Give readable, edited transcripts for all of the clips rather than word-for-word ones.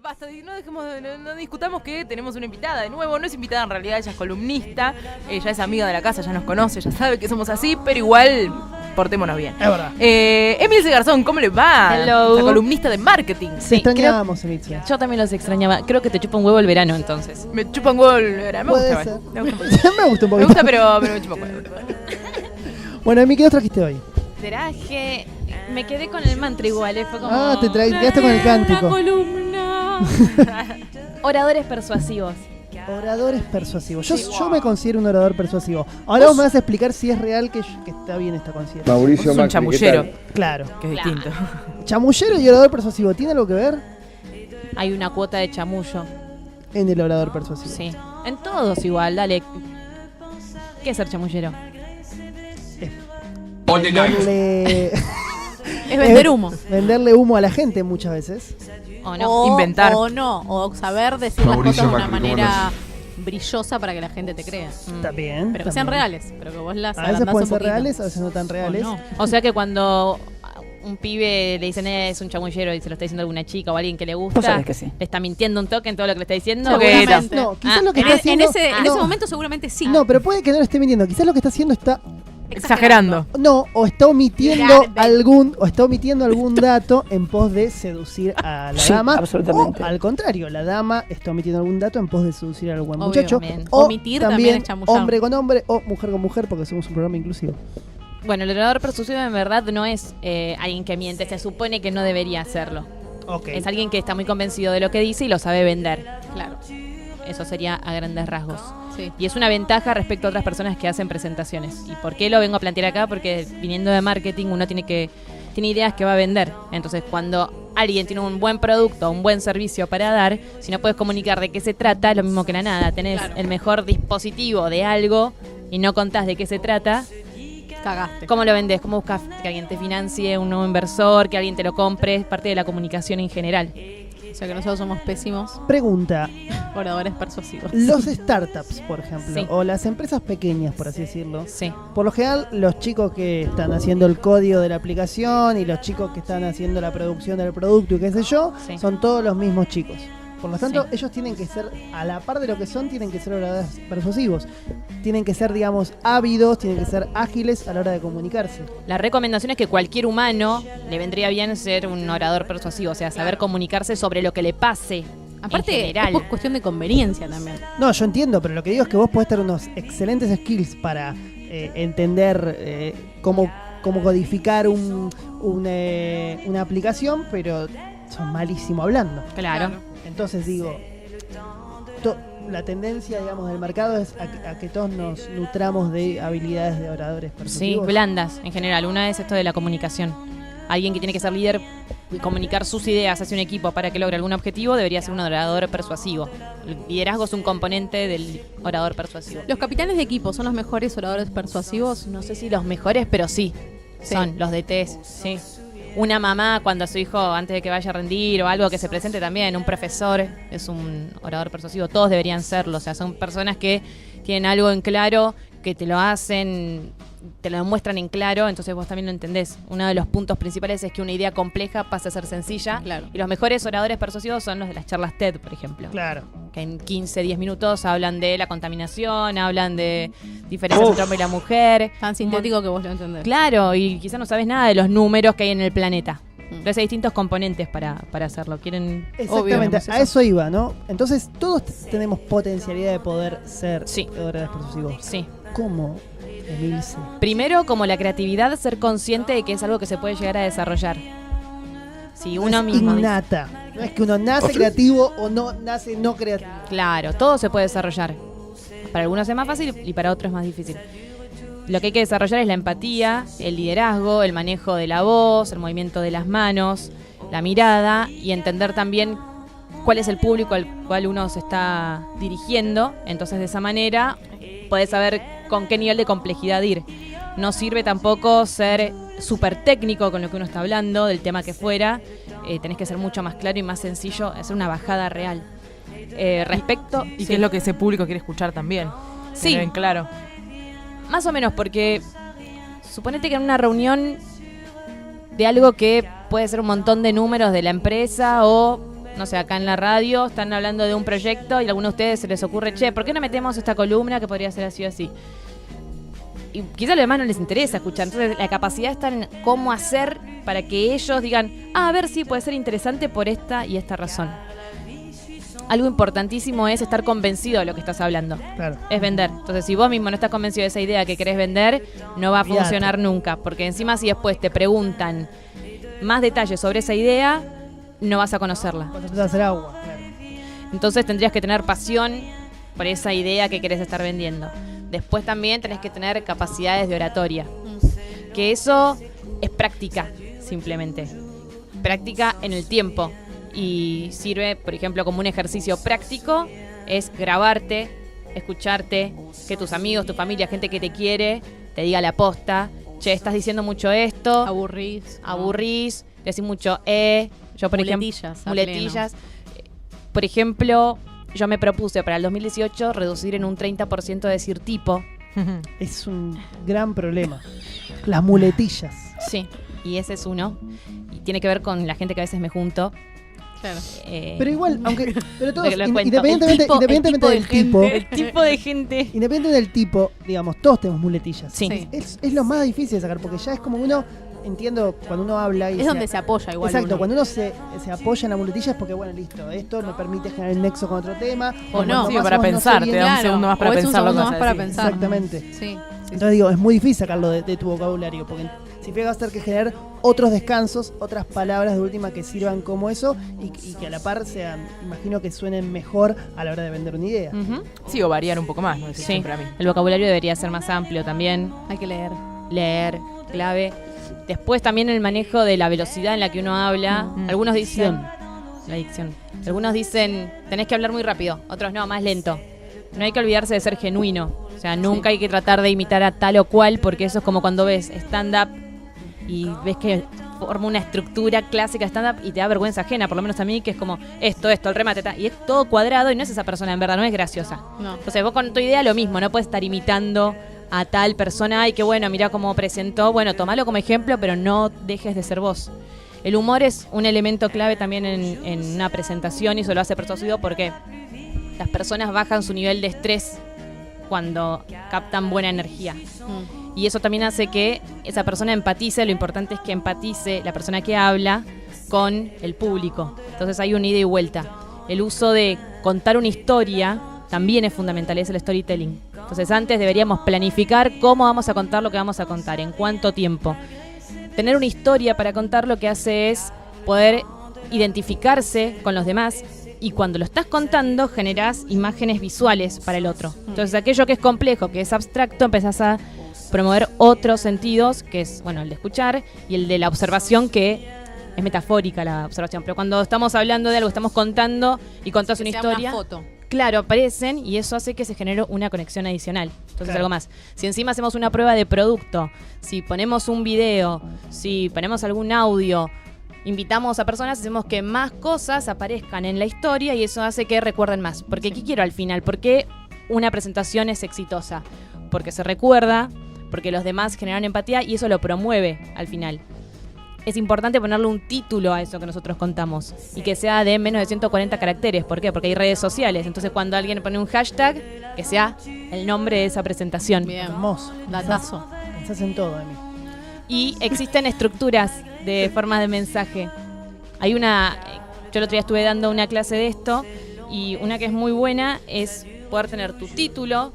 Basta, no discutamos que tenemos una invitada de nuevo. No es invitada en realidad, ella es columnista. Ella es amiga de la casa, ya nos conoce, ya sabe que somos así, pero igual portémonos bien. Es verdad. Emilce Garzón, ¿cómo le va? Hello. La columnista de marketing. Te extrañábamos, Emilce. Yo también los extrañaba. Creo que te chupa un huevo el verano, entonces. Me chupa un huevo el verano. Me Puede gusta, ser. me gusta. Me gusta un poquito. Me gusta, pero me chupa un huevo. Bueno, Emi, ¿qué nos trajiste hoy? Traje... Me quedé con el mantra igual, fue como... Te quedaste con el cántico. Una columna. Oradores persuasivos. Oradores persuasivos. Sí. Yo me considero un orador persuasivo. Ahora vos me vas a explicar si es real que está bien esta consideración. Vos Mauricio sos un Macri, chamullero, ¿qué tal? Claro. que es distinto. ¿Chamullero y orador persuasivo tiene algo que ver? Hay una cuota de chamullo. En el orador persuasivo. Sí. En todos igual, dale. ¿Qué es ser chamullero? Venderle, Es vender humo. venderle humo a la gente muchas veces. ¿O no? O, Inventar. O no, o saber decir las Mauricio cosas de una Macri, ¿cómo manera brillosa para que la gente te crea. Está bien. Pero que sean reales, pero que vos las A veces agrandás pueden un ser poquito. reales, a veces no tan reales. O no. O sea que cuando un pibe le dicen es un chamullero y se lo está diciendo a alguna chica o a alguien que le gusta, Vos sabés que sí. le está mintiendo un toque en todo lo que le está diciendo. Seguramente. No, quizás Ah, lo que En, está en haciendo... ese, en no, ese momento seguramente sí. no, pero puede que no lo esté mintiendo. Quizás lo que está haciendo está... Exagerando. No, o está omitiendo algún dato en pos de seducir a la dama. absolutamente. O al contrario, la dama está omitiendo algún dato en pos de seducir al buen Obvio, muchacho. bien. O Omitir también es chamullar. hombre con hombre o mujer con mujer, porque somos un programa inclusivo. Bueno, el orador persuasivo en verdad no es alguien que miente, se supone que no debería hacerlo. Ok. Es alguien que está muy convencido de lo que dice y lo sabe vender. Claro. Eso sería a grandes rasgos. Sí. Y es una ventaja respecto a otras personas que hacen presentaciones. ¿Y por qué lo vengo a plantear acá? Porque viniendo de marketing uno tiene ideas que va a vender. Entonces cuando alguien tiene un buen producto, un buen servicio para dar, si no puedes comunicar de qué se trata, es lo mismo que la nada. Tenés Claro. el mejor dispositivo de algo y no contás de qué se trata. Cagaste. ¿Cómo lo vendés? ¿Cómo buscas que alguien te financie, un nuevo inversor, que alguien te lo compre? Es parte de la comunicación en general. O sea que nosotros somos pésimos Pregunta. oradores persuasivos. Los startups, por ejemplo, Sí. o las empresas pequeñas, por así decirlo. Sí. Por lo general, los chicos que están haciendo el código de la aplicación y los chicos que están haciendo la producción del producto y qué sé yo, Sí. son todos los mismos chicos. Por lo tanto, Sí. ellos tienen que ser, a la par de lo que son, tienen que ser oradores persuasivos. Tienen que ser, digamos, ávidos, tienen que ser ágiles a la hora de comunicarse. La recomendación es que cualquier humano le vendría bien ser un orador persuasivo, o sea, saber comunicarse sobre lo que le pase Aparte, en general. es por cuestión de conveniencia también. No, yo entiendo, pero lo que digo es que vos podés tener unos excelentes skills para entender cómo codificar una aplicación, pero sos malísimo hablando. Claro. Entonces digo, la tendencia, digamos, del mercado es a que todos nos nutramos de habilidades de oradores Sí, persuasivos. blandas en general. Una es esto de la comunicación. Alguien que tiene que ser líder y comunicar sus ideas hacia un equipo para que logre algún objetivo debería ser un orador persuasivo. El liderazgo es un componente del orador persuasivo. ¿Los capitanes de equipo son los mejores oradores persuasivos? No sé si los mejores, pero sí. Son los DTs, sí. Una mamá cuando a su hijo, antes de que vaya a rendir o algo que se presente también, un profesor es un orador persuasivo. Todos deberían serlo. O sea, son personas que tienen algo en claro, que te lo hacen, te lo demuestran en claro, entonces vos también lo entendés. Uno de los puntos principales es que una idea compleja pasa a ser sencilla. Claro. Y los mejores oradores persuasivos son los de las charlas TED, por ejemplo. Claro. Que en 15, 10 minutos hablan de la contaminación, hablan de diferencias entre el hombre y la mujer. Tan sintético que vos lo entendés. Claro, y quizás no sabes nada de los números que hay en el planeta. Entonces hay distintos componentes para hacerlo. Quieren. Exactamente, Obvio, a eso iba, ¿no? Entonces, todos tenemos potencialidad de poder ser Sí. oradores persuasivos. Sí. ¿Cómo, Emilce? Primero, como la creatividad, ser consciente de que es algo que se puede llegar a desarrollar. Si uno es mismo. innata. No es que uno nace creativo o no nace no creativo. Claro, todo se puede desarrollar. Para algunos es más fácil y para otros es más difícil. Lo que hay que desarrollar es la empatía, el liderazgo, el manejo de la voz, el movimiento de las manos, la mirada y entender también cuál es el público al cual uno se está dirigiendo. Entonces, de esa manera, podés saber con qué nivel de complejidad ir. No sirve tampoco ser súper técnico con lo que uno está hablando, del tema que fuera. Tenés que ser mucho más claro y más sencillo, hacer una bajada real. Respecto... ¿Y sí. qué es lo que ese público quiere escuchar también? Sí. Que ven claro. Más o menos, porque suponete que en una reunión de algo que puede ser un montón de números de la empresa o no sé, acá en la radio están hablando de un proyecto y a alguno de ustedes se les ocurre, che, ¿por qué no metemos esta columna que podría ser así o así? Y quizás a los demás no les interesa escuchar. Entonces la capacidad está en cómo hacer para que ellos digan, a ver, sí, puede ser interesante por esta y esta razón. Algo importantísimo es estar convencido de lo que estás hablando. Claro. Es vender. Entonces, si vos mismo no estás convencido de esa idea que querés vender, no va a Olvídate. funcionar nunca. Porque encima si después te preguntan más detalles sobre esa idea, no vas a conocerla. Cuando empiezas a hacer agua. Claro. Entonces tendrías que tener pasión por esa idea que querés estar vendiendo. Después también tenés que tener capacidades de oratoria. Que eso es práctica, simplemente. Práctica en el tiempo. Y sirve, por ejemplo, como un ejercicio práctico, es grabarte, escucharte, que tus amigos, tu familia, gente que te quiere, te diga la posta, che, estás diciendo mucho esto, aburrís, decís mucho yo por Muletillas, ejemplo, muletillas. Por ejemplo, yo me propuse para el 2018 reducir en un 30% decir tipo. Es un gran problema. Las muletillas. Sí, y ese es uno. Y tiene que ver con la gente que a veces me junto. Claro. Pero igual, pero todos, Te lo cuento. independientemente del tipo, El tipo de gente. independientemente del tipo, digamos, todos tenemos muletillas. Sí. Sí. Es lo más difícil de sacar, porque ya es como uno, entiendo, cuando uno habla y Es donde se apoya igual. exacto, uno. cuando uno se apoya en la muletilla es porque, bueno, listo, esto me permite generar el nexo con otro tema. O no. cuando Sí, más para o menos pensar, sé te bien- da un segundo más para o es un pensar lo que segundo vas más a para decir. pensar. Exactamente. Sí. Entonces digo, es muy difícil sacarlo de tu vocabulario, porque significa vas a tener que generar otros descansos, otras palabras de última que sirvan como eso y que a la par sean, imagino que suenen mejor a la hora de vender una idea. Ujú. Sí, o variar un poco más, ¿no? Decís Sí, siempre a mí. el vocabulario debería ser más amplio también. Hay que leer. Leer, clave. Después también el manejo de la velocidad en la que uno habla. Algunos dicen... La dicción. Algunos dicen, tenés que hablar muy rápido. Otros no, más lento. No hay que olvidarse de ser genuino. O sea, nunca hay que tratar de imitar a tal o cual, porque eso es como cuando ves stand-up y ves que forma una estructura clásica de stand-up y te da vergüenza ajena, por lo menos a mí, que es como esto, el remate, y es todo cuadrado y no es esa persona, en verdad, no es graciosa. No. Entonces vos con tu idea lo mismo, no puedes estar imitando a tal persona, ay, qué bueno, mirá cómo presentó, bueno, tomalo como ejemplo, pero no dejes de ser vos. El humor es un elemento clave también en una presentación y eso lo hace persuasivo porque las personas bajan su nivel de estrés cuando captan buena energía. Y eso también hace que esa persona empatice. Lo importante es que empatice la persona que habla con el público. Entonces hay un ida y vuelta. El uso de contar una historia también es fundamental, es el storytelling. Entonces antes deberíamos planificar cómo vamos a contar lo que vamos a contar, en cuánto tiempo. Tener una historia para contar lo que hace es poder identificarse con los demás. Y cuando lo estás contando, generás imágenes visuales para el otro. Entonces, aquello que es complejo, que es abstracto, empezás a promover otros sentidos, que es, bueno, el de escuchar y el de la observación, que es metafórica la observación. Pero cuando estamos hablando de algo, estamos contando y contás una Que sea historia, Una foto. claro, aparecen y eso hace que se genere una conexión adicional. Entonces, Claro. algo más. Si encima hacemos una prueba de producto, si ponemos un video, si ponemos algún audio, invitamos a personas, hacemos que más cosas aparezcan en la historia y eso hace que recuerden más. Porque ¿qué quiero al final? ¿Por qué una presentación es exitosa? Porque se recuerda, porque los demás generan empatía y eso lo promueve al final. Es importante ponerle un título a eso que nosotros contamos y que sea de menos de 140 caracteres. ¿Por qué? Porque hay redes sociales. Entonces cuando alguien pone un hashtag, que sea el nombre de esa presentación. Bien. Hermoso. Datazo. Pensás en todo, Emi. Y existen estructuras de formas de mensaje. Hay una, yo el otro día estuve dando una clase de esto y una que es muy buena es poder tener tu título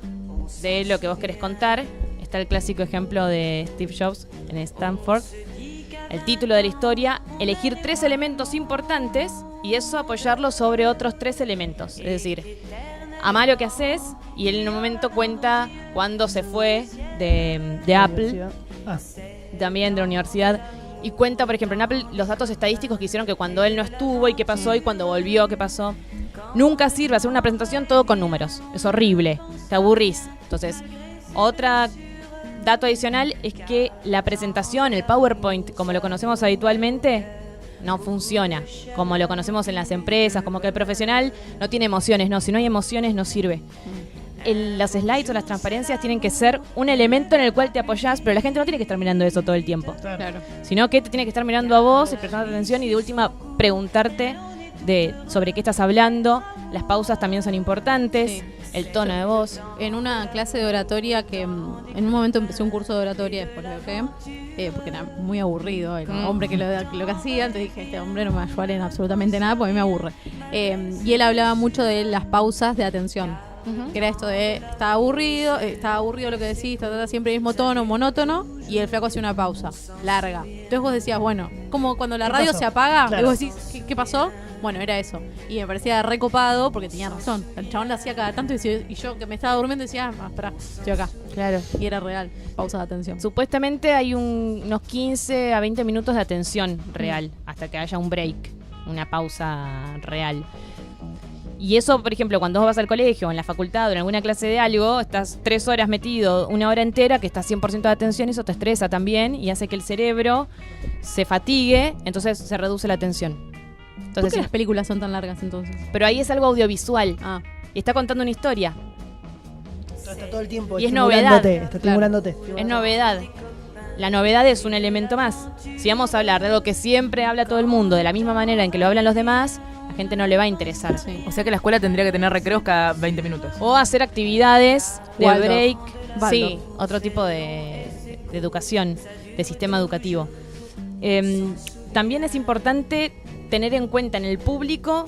de lo que vos querés contar. Está el clásico ejemplo de Steve Jobs en Stanford. El título de la historia, elegir 3 elementos importantes y eso apoyarlo sobre otros 3 elementos. Es decir, amá lo que haces y él en un momento cuenta cuándo se fue de Apple, Ah, también de la universidad, y cuenta, por ejemplo, en Apple los datos estadísticos que hicieron que cuando él no estuvo y qué pasó y cuando volvió qué pasó. Nunca sirve hacer una presentación todo con números. Es horrible, te aburrís. Entonces, otra dato adicional es que la presentación, el PowerPoint, como lo conocemos habitualmente, no funciona. Como lo conocemos en las empresas, como que el profesional no tiene emociones. No, si no hay emociones no sirve. Las slides o las transparencias tienen que ser un elemento en el cual te apoyás, pero la gente no tiene que estar mirando eso todo el tiempo. Claro. Sino que te tiene que estar mirando a vos y prestando atención y de última preguntarte sobre qué estás hablando. Las pausas también son importantes. Sí. El tono de voz. En una clase de oratoria que en un momento empecé un curso de oratoria, después lo dejé, porque era muy aburrido el hombre que lo que hacía. Entonces dije, este hombre no me va a ayudar en absolutamente nada porque a mí me aburre. Y él hablaba mucho de las pausas de atención. Que era esto de, estaba aburrido lo que decís, siempre el mismo tono, monótono, y el flaco hacía una pausa larga. Entonces vos decías, bueno, como cuando la ¿Qué radio pasó? se apaga, Claro. y vos decís, ¿qué pasó? Bueno, era eso. Y me parecía recopado porque tenía razón. El chabón lo hacía cada tanto y yo que me estaba durmiendo decía, espera, estoy acá. Claro. Y era real, pausa de atención. Supuestamente hay unos 15 a 20 minutos de atención real, hasta que haya un break, una pausa real. Y eso, por ejemplo, cuando vos vas al colegio o en la facultad o en alguna clase de algo, estás 3 horas metido, 1 hora entera, que estás 100% de atención, y eso te estresa también y hace que el cerebro se fatigue, entonces se reduce la atención. ¿Por Entonces, qué las películas son tan largas entonces? pero ahí es algo audiovisual Ah, y está contando una historia, Está todo el tiempo Y es estimulándote, novedad. está estimulándote. es novedad. La novedad es un elemento más. Si vamos a hablar de algo que siempre habla todo el mundo de la misma manera en que lo hablan los demás, la gente no le va a interesar. sí. O sea que la escuela tendría que tener recreos cada 20 minutos. O hacer actividades de Waldorf. break. Waldorf. Sí, otro tipo de educación, de sistema educativo. También es importante tener en cuenta en el público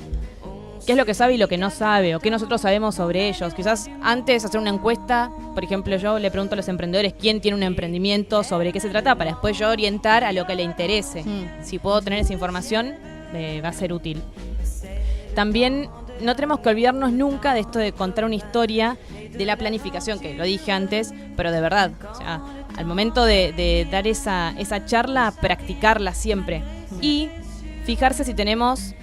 qué es lo que sabe y lo que no sabe, o qué nosotros sabemos sobre ellos. Quizás antes hacer una encuesta, por ejemplo, yo le pregunto a los emprendedores quién tiene un emprendimiento, sobre qué se trata, para después yo orientar a lo que le interese. Si puedo tener esa información, va a ser útil. También no tenemos que olvidarnos nunca de esto de contar una historia, de la planificación, que lo dije antes, pero de verdad. O sea, al momento de dar esa charla, practicarla siempre. Y fijarse si tenemos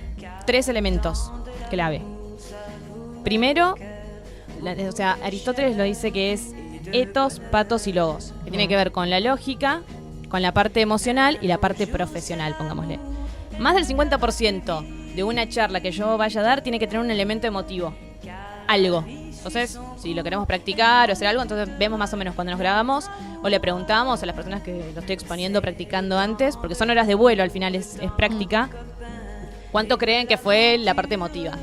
3 elementos clave. Primero, o sea, Aristóteles lo dice que es etos, patos y logos, que tiene que ver con la lógica, con la parte emocional y la parte profesional, pongámosle. Más del 50% de una charla que yo vaya a dar tiene que tener un elemento emotivo, algo. Entonces, si lo queremos practicar o hacer algo, entonces vemos más o menos cuando nos grabamos o le preguntamos a las personas que lo estoy exponiendo, practicando antes, porque son horas de vuelo, al final es práctica, ¿cuánto creen que fue la parte emotiva?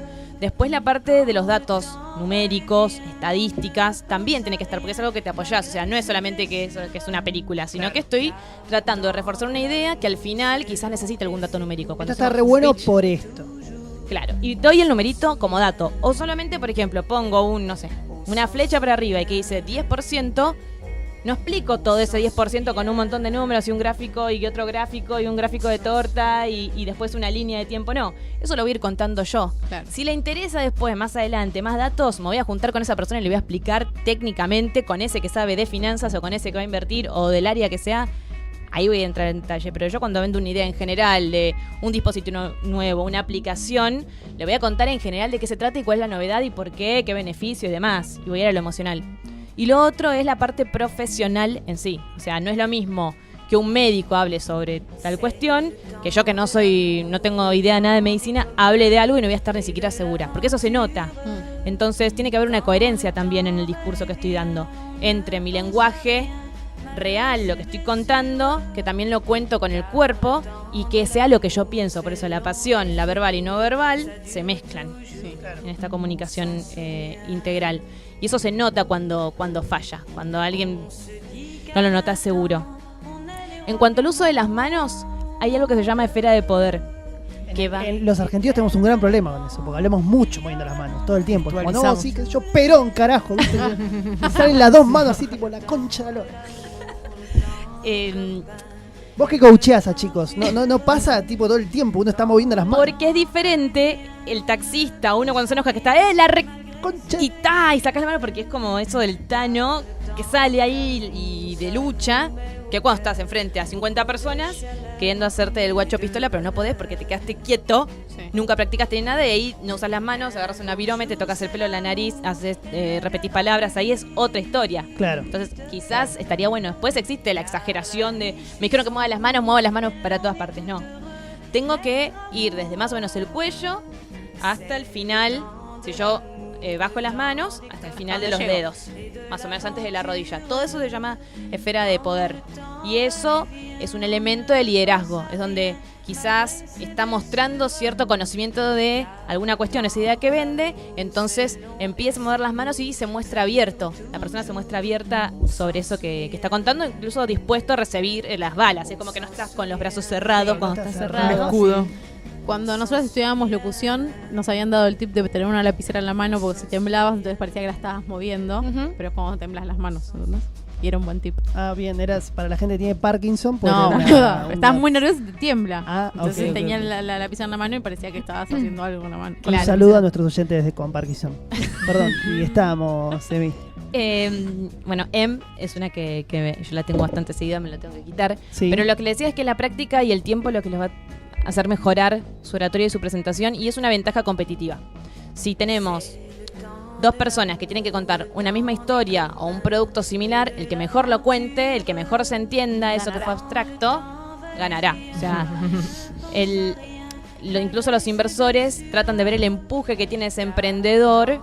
Después la parte de los datos numéricos, estadísticas, también tiene que estar, porque es algo que te apoyás. O sea, no es solamente que es una película, sino que estoy tratando de reforzar una idea que al final quizás necesite algún dato numérico. Esto Cuando está hacemos re bueno speech, por esto. claro, y doy el numerito como dato. O solamente, por ejemplo, pongo una flecha para arriba y que dice 10%, no explico todo ese 10% con un montón de números y un gráfico y otro gráfico y un gráfico de torta y después una línea de tiempo. No, eso lo voy a ir contando yo. Claro. Si le interesa después, más adelante, más datos, me voy a juntar con esa persona y le voy a explicar técnicamente con ese que sabe de finanzas o con ese que va a invertir o del área que sea. Ahí voy a entrar en detalle, pero yo cuando vendo una idea en general de un dispositivo nuevo, una aplicación, le voy a contar en general de qué se trata y cuál es la novedad y por qué beneficio y demás. Y voy a ir a lo emocional. Y lo otro es la parte profesional en sí. O sea, no es lo mismo que un médico hable sobre tal cuestión, que yo que no tengo idea nada de medicina, hable de algo y no voy a estar ni siquiera segura. Porque eso se nota. Entonces tiene que haber una coherencia también en el discurso que estoy dando. Entre mi lenguaje real, lo que estoy contando, que también lo cuento con el cuerpo y que sea lo que yo pienso. Por eso la pasión, la verbal y no verbal se mezclan en esta comunicación integral. Y eso se nota cuando falla, cuando alguien no lo nota seguro. En cuanto al uso de las manos, hay algo que se llama esfera de poder. Que va. Los argentinos tenemos un gran problema con eso, porque hablamos mucho moviendo las manos, todo el tiempo. Como, no, Actualizamos. sí, que yo, Perón, carajo, ¿viste? Me salen las 2 manos así, tipo la concha de la lora. Vos que coacheás a chicos, no pasa tipo todo el tiempo, uno está moviendo las manos. Porque es diferente el taxista, uno cuando se enoja que está, la Concha. y sacas la mano porque es como eso del Tano que sale ahí y de lucha, que cuando estás enfrente a 50 personas queriendo hacerte del guacho pistola, pero no podés porque te quedaste quieto, nunca practicaste ni nada y ahí no usas las manos, agarras una virome, te tocas el pelo, la nariz, haces, repetís palabras, ahí es otra historia. Claro. Entonces quizás estaría bueno. Después existe la exageración de me dijeron que mueva las manos para todas partes. No, tengo que ir desde más o menos el cuello hasta el final. Si yo bajo las manos hasta el final de ¿Dónde los llego? dedos, más o menos antes de la rodilla. Todo eso se llama esfera de poder. Y eso es un elemento de liderazgo. Es donde quizás está mostrando cierto conocimiento de alguna cuestión, esa idea que vende, entonces empieza a mover las manos y se muestra abierto. La persona se muestra abierta sobre eso que está contando, incluso dispuesto a recibir las balas. Es como que no estás con los brazos cerrados Sí, cuando no estás estás Un cerrado. escudo. Cuando nosotros estudiábamos locución, nos habían dado el tip de tener una lapicera en la mano porque si temblabas, entonces parecía que la estabas moviendo, Ujú. pero es cuando temblas las manos, ¿entendés? Y era un buen tip. Ah, bien, eras para la gente que tiene Parkinson. Pues No, era boludo, una- estás muy nervioso y te tiembla. Ah, Entonces ok, tenía ok. la lapicera en la mano y parecía que estabas haciendo algo con la mano. Un saludo a nuestros oyentes con Parkinson. Perdón, y estábamos, Emi. Bueno, es una que yo la tengo bastante seguida, me la tengo que quitar. Sí. Pero lo que le decía es que la práctica y el tiempo es lo que les va a hacer mejorar su oratoria y su presentación, y es una ventaja competitiva. Si tenemos dos personas que tienen que contar una misma historia o un producto similar, el que mejor lo cuente, el que mejor se entienda eso que fue abstracto, ganará. O sea, incluso los inversores tratan de ver el empuje que tiene ese emprendedor,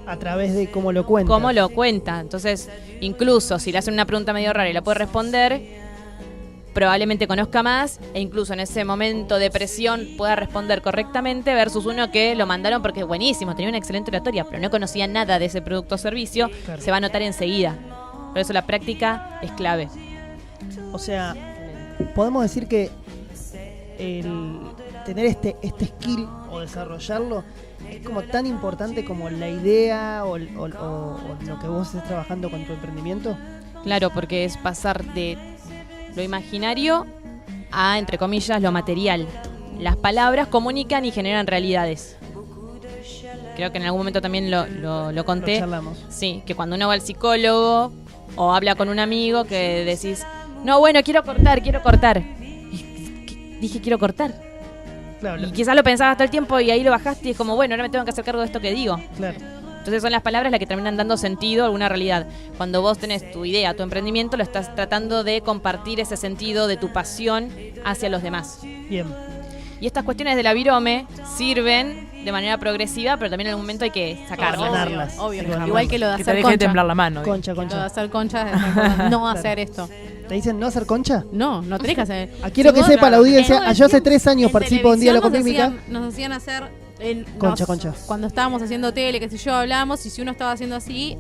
A través de cómo lo cuenta. cómo lo cuenta. Entonces, incluso si le hacen una pregunta medio rara y la puede responder, probablemente conozca más e incluso en ese momento de presión pueda responder correctamente versus uno que lo mandaron porque es buenísimo, tenía una excelente oratoria, pero no conocía nada de ese producto o servicio, Claro. se va a notar enseguida. Por eso la práctica es clave. O sea, podemos decir que el tener este skill o desarrollarlo es como tan importante como la idea o lo que vos estés trabajando con tu emprendimiento. Claro, porque es pasar de lo imaginario a, entre comillas, lo material. Las palabras comunican y generan realidades. Creo que en algún momento también lo Lo conté. charlamos. Sí, que cuando uno va al psicólogo o habla con un amigo que decís, no, bueno, quiero cortar. Dije, quiero cortar. Claro, Y quizás lo pensabas todo el tiempo y ahí lo bajaste y es como, bueno, ahora me tengo que hacer cargo de esto que digo. claro. Entonces son las palabras las que terminan dando sentido a alguna realidad. Cuando vos tenés tu idea, tu emprendimiento, lo estás tratando de compartir ese sentido de tu pasión hacia los demás. Bien. Y estas cuestiones de la virome sirven de manera progresiva, pero también en algún momento hay que sacarlas. Ordenarlas. Obvio. Sí, con Igual que lo de Que te hacer deje de concha. temblar la mano. Concha, Lo de concha. hacer concha es importante. No hacer esto. ¿Te dicen no hacer concha? No tenés que hacer. Quiero Si que vos- sepa la audiencia, Todo el yo hace tiempo 3 años en participo en Diálogo con televisión Mímica. nos hacían hacer Concha, concha. Cuando estábamos haciendo tele, qué sé yo, hablábamos, y si uno estaba haciendo así,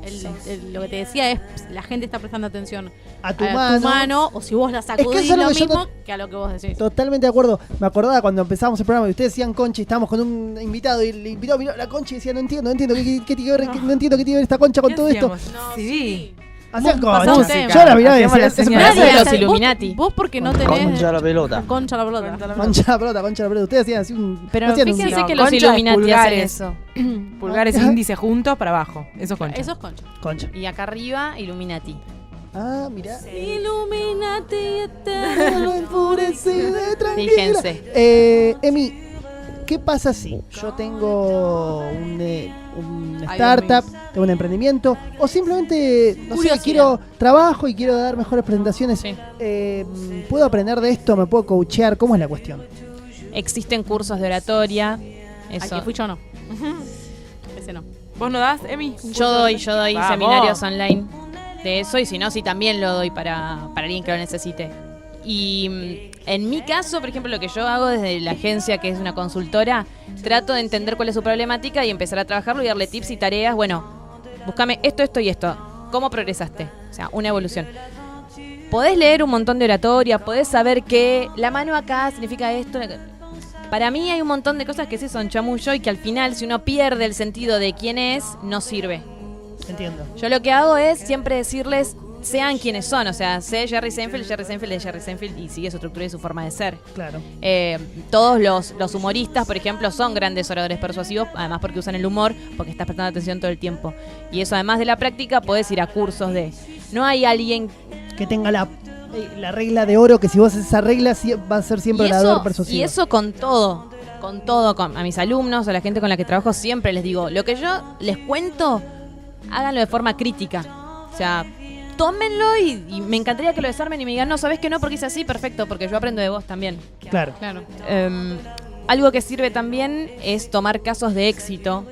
lo que te decía es, la gente está prestando atención A tu tu mano. mano, o si vos la sacudís, eso es lo lo que yo mismo no- que a lo que vos decís. Totalmente de acuerdo. Me acordaba cuando empezamos el programa y ustedes decían concha y estábamos con un invitado y el invitado miró la concha y decía, no entiendo qué tiene que ver, no entiendo qué tiene que ver esta concha con todo esto. No, sí. Hacían pasamos concha. tema. Yo la miraba y Hacíamos decía, la es un señal. Nadie placer. de los Vos- Illuminati. Vos porque no tenés... Concha la pelota. Concha la pelota. Concha la pelota, concha la pelota. Ustedes hacían así un... Pero no hacían un- fíjense No, que los concha es Illuminati hacen pulgares. eso. Pulgares e Ajá. índice juntos para abajo. Eso es concha. Eso es concha. Concha. Y acá arriba, Illuminati. Ah, mirá. Illuminati eterno. Fíjense. Emi, ¿qué pasa si yo tengo un Ay, startup, Dios tengo un emprendimiento, o simplemente, no sé, Curiosidad. quiero trabajo y quiero dar mejores presentaciones? Sí. ¿Puedo aprender de esto? ¿Me puedo coachear? ¿Cómo es la cuestión? Existen cursos de oratoria. Al Eso. que fui yo no. Ese no. ¿Vos no das, Emi? Yo doy Vamos. seminarios online de eso, y si no, sí también lo doy para alguien que lo necesite. Y en mi caso, por ejemplo, lo que yo hago desde la agencia, que es una consultora, trato de entender cuál es su problemática y empezar a trabajarlo y darle tips y tareas. Bueno, búscame esto, esto y esto. ¿Cómo progresaste? O sea, una evolución. Podés leer un montón de oratoria, podés saber que la mano acá significa esto. Para mí hay un montón de cosas que sí son chamullo y que al final, si uno pierde el sentido de quién es, no sirve. Entiendo. Yo lo que hago es siempre decirles, sean quienes son. O sea, sé Jerry Seinfeld es Jerry Seinfeld y sigue su estructura y su forma de ser. Claro. Todos los humoristas, por ejemplo, son grandes oradores persuasivos, además porque usan el humor, porque estás prestando atención todo el tiempo. Y eso, además de la práctica, podés ir a cursos de... No hay alguien... Que tenga la regla de oro, que si vos haces esa regla va a ser siempre Y orador eso, persuasivo. y eso con todo, a mis alumnos, a la gente con la que trabajo, siempre les digo, lo que yo les cuento, háganlo de forma crítica. O sea, tómenlo y me encantaría que lo desarmen y me digan, no, ¿sabés que no? Porque es así, perfecto, porque yo aprendo de vos también. Claro. Claro. Algo que sirve también es tomar casos de éxito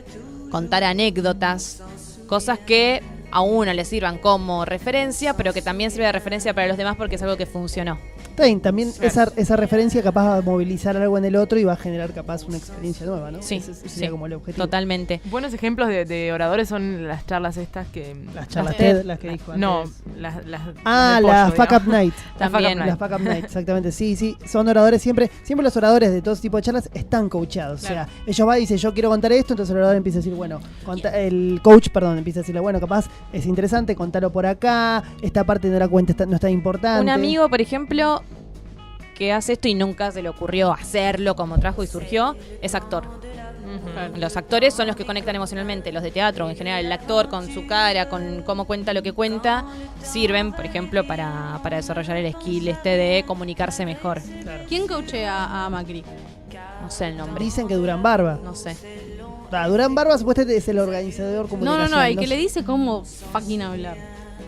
contar anécdotas, cosas que a uno le sirvan como referencia, pero que también sirve de referencia para los demás porque es algo que funcionó. Está bien, también esa referencia capaz va a movilizar algo en el otro y va a generar capaz una experiencia nueva, ¿no? Sí, Ese sería como el objetivo. Totalmente. Buenos ejemplos de oradores son las charlas estas que... Las charlas TED. TED, las que dijo No, antes. las La del pollo, Fuck Up digamos. Night. También. La Fuck Up Night, exactamente. Sí, son oradores siempre los oradores de todo tipo de charlas están coachados. Claro. O sea, ellos van y dicen, yo quiero contar esto, entonces el orador empieza a decir, bueno, el coach, perdón, empieza a decirle, bueno, capaz es interesante, contalo por acá, esta parte de la cuenta no está importante. Un amigo, por ejemplo, que hace esto y nunca se le ocurrió hacerlo como trabajo y surgió, es actor. Ujú. Los actores son los que conectan emocionalmente, los de teatro en general, el actor con su cara, con cómo cuenta lo que cuenta, sirven, por ejemplo, para desarrollar el skill de comunicarse mejor. ¿Quién coachea a Macri? No sé el nombre. Dicen que Durán Barba. No sé. Durán Barba supuestamente es el organizador No, comunicacional. el que le dice cómo fucking hablar.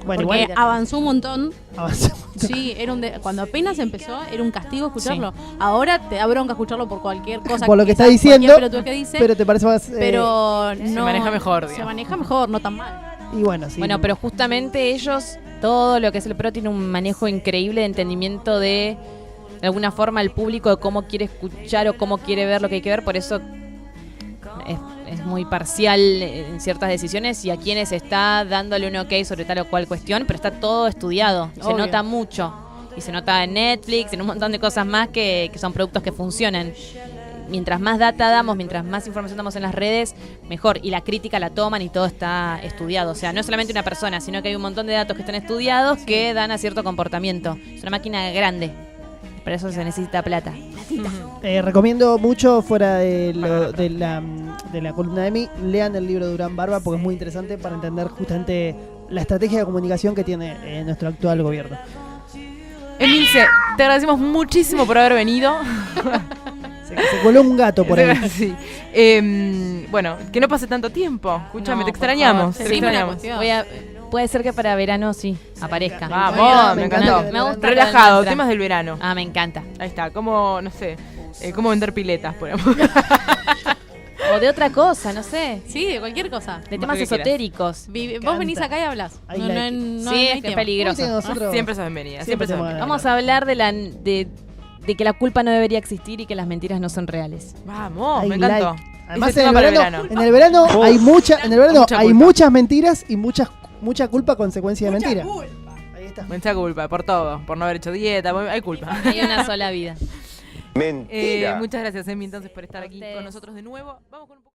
Bueno, Porque igual avanzó un montón. avanzamos. Sí, cuando apenas empezó, era un castigo escucharlo. Ahora te da bronca escucharlo por cualquier cosa. Por lo que está quizás diciendo, cualquier pelotudez que dice, pero te parece más... pero no. Se maneja mejor, Se digamos. maneja mejor, no tan mal. y bueno, sí. Bueno, pero justamente ellos, todo lo que es el pro tiene un manejo increíble de entendimiento de alguna forma, el público, de cómo quiere escuchar o cómo quiere ver lo que hay que ver. Por eso es muy parcial en ciertas decisiones y a quienes está dándole un ok sobre tal o cual cuestión, pero está todo estudiado. Se Obvio. nota mucho. Y se nota en Netflix, en un montón de cosas más que son productos que funcionan. Mientras más data damos, mientras más información damos en las redes, mejor. Y la crítica la toman y todo está estudiado. O sea, no es solamente una persona, sino que hay un montón de datos que están estudiados que dan a cierto comportamiento. Es una máquina grande. Para eso se necesita plata. Recomiendo mucho, fuera de la columna de mí, lean el libro de Durán Barba porque es muy interesante para entender justamente la estrategia de comunicación que tiene nuestro actual gobierno. Emilce, te agradecemos muchísimo por haber venido. Se coló un gato por ahí. Sí. Bueno, que no pase tanto tiempo. Escúchame, No, te por extrañamos. favor, Te sí, me la extrañamos. cuestión. Puede ser que para verano sí aparezca. Vamos, Me me encanta encantó. que Me gusta Relajado, todo el temas del verano. Ah, me encanta. Ahí está, como, no sé, cómo vender piletas, por ejemplo. O de otra cosa, no sé. Sí, de cualquier cosa. De Lo temas que quieras. esotéricos. Vos venís acá y hablas. I like it. No Sí, hay es que es tiempo. peligroso. Nosotros- Siempre sos bienvenida, Siempre siempre sos te bienvenida. Vamos a hablar de que la culpa no debería existir y que las mentiras no son reales. Vamos, I me encantó. like. Además, Ese en tema el para verano, en el verano hay mucha Mucha hay culpa. muchas mentiras y mucha culpa a consecuencia de mentira. Ahí está. Mucha culpa por todo, por no haber hecho dieta, hay culpa. Hay una sola vida. Mentira. Muchas gracias, Emi, entonces, por estar A aquí ustedes. con nosotros de nuevo. Vamos con un poco